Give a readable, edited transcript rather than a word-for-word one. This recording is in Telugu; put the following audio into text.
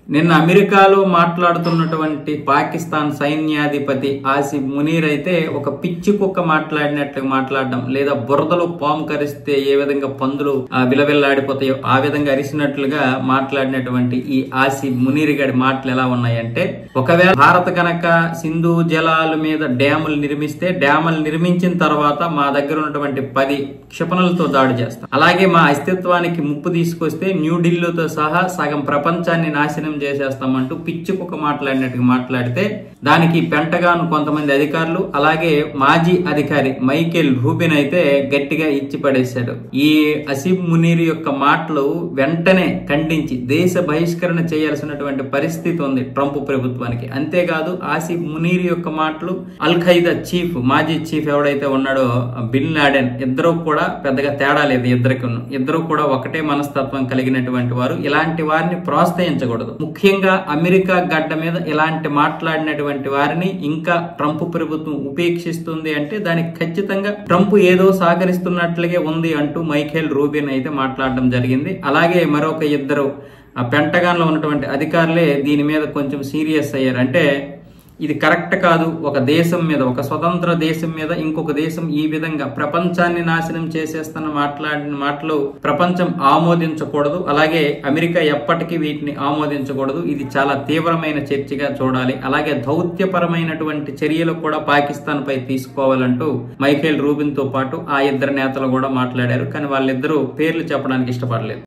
నిన్న అమెరికాలో మాట్లాడుతున్నటువంటి పాకిస్తాన్ సైన్యాధిపతి ఆసిఫ్ మునీర్ అయితే ఒక పిచ్చి కుక్క మాట్లాడినట్లు మాట్లాడడం, లేదా బురదలో పాము కరిస్తే ఏ విధంగా పందులు విలవిల్లాడిపోతాయో ఆ విధంగా అరిసినట్లుగా మాట్లాడినటువంటి ఈ ఆసిఫ్ మునీర్ గారి మాటలు ఎలా ఉన్నాయంటే, ఒకవేళ భారత్ గనక సింధు జలాల మీద డ్యాములు నిర్మిస్తే, డ్యాములు నిర్మించిన తర్వాత మా దగ్గర ఉన్నటువంటి 10 క్షిపణులతో దాడి చేస్తాం. అలాగే మా అస్తిత్వానికి ముప్పు తీసుకొస్తే న్యూఢిల్లీతో సహా సగం ప్రపంచాన్ని నాశనం చేసేస్తామంటూ పిచ్చి కుక్క మాట్లాడినట్టుగా మాట్లాడితే, దానికి పెంటగాన్ కొంతమంది అధికారులు అలాగే మాజీ అధికారి మైకేల్ రూబిన్ అయితే గట్టిగా ఇచ్చి పడేశాడు. ఈ ఆసిఫ్ మునీర్ యొక్క మాటలు వెంటనే ఖండించి దేశ బహిష్కరణ చేయాల్సినటువంటి పరిస్థితి ఉంది ట్రంప్ ప్రభుత్వానికి. అంతేకాదు ఆసిఫ్ మునీర్ యొక్క మాటలు అల్ ఖైదా చీఫ్, మాజీ చీఫ్ ఎవడైతే ఉన్నాడో బిన్ లాడెన్, ఇద్దరు కూడా పెద్దగా తేడా లేదు. ఇద్దరు కూడా ఒకటే మనస్తత్వం కలిగినటువంటి వారు. ఇలాంటి వారిని ప్రోత్సహించకూడదు. ముఖ్యంగా అమెరికా గడ్డ మీద ఇలాంటి మాట్లాడినటువంటి వారిని ఇంకా ట్రంప్ ప్రభుత్వం ఉపేక్షిస్తుంది అంటే దానికి ఖచ్చితంగా ట్రంప్ ఏదో సహకరిస్తున్నట్లుగే ఉంది అంటూ మైఖేల్ రూబిన్ అయితే మాట్లాడడం జరిగింది. అలాగే మరొక ఇద్దరు పెంటగాన్ లో ఉన్నటువంటి అధికారులే దీని మీద కొంచెం సీరియస్ అయ్యారు. అంటే ఇది కరెక్ట్ కాదు. ఒక దేశం మీద, ఒక స్వతంత్ర దేశం మీద ఇంకొక దేశం ఈ విధంగా ప్రపంచాన్ని నాశనం చేసేస్తున్న మాట్లాడిన మాటలు ప్రపంచం ఆమోదించకూడదు. అలాగే అమెరికా ఎప్పటికీ వీటిని ఆమోదించకూడదు. ఇది చాలా తీవ్రమైన చర్చగా చూడాలి. అలాగే దౌత్యపరమైనటువంటి చర్యలు కూడా పాకిస్తాన్ పై తీసుకోవాలంటూ మైఖేల్ రూబిన్ తో పాటు ఆ ఇద్దరు నేతలు కూడా మాట్లాడారు. కానీ వాళ్ళిద్దరూ పేర్లు చెప్పడానికి ఇష్టపడలేదు.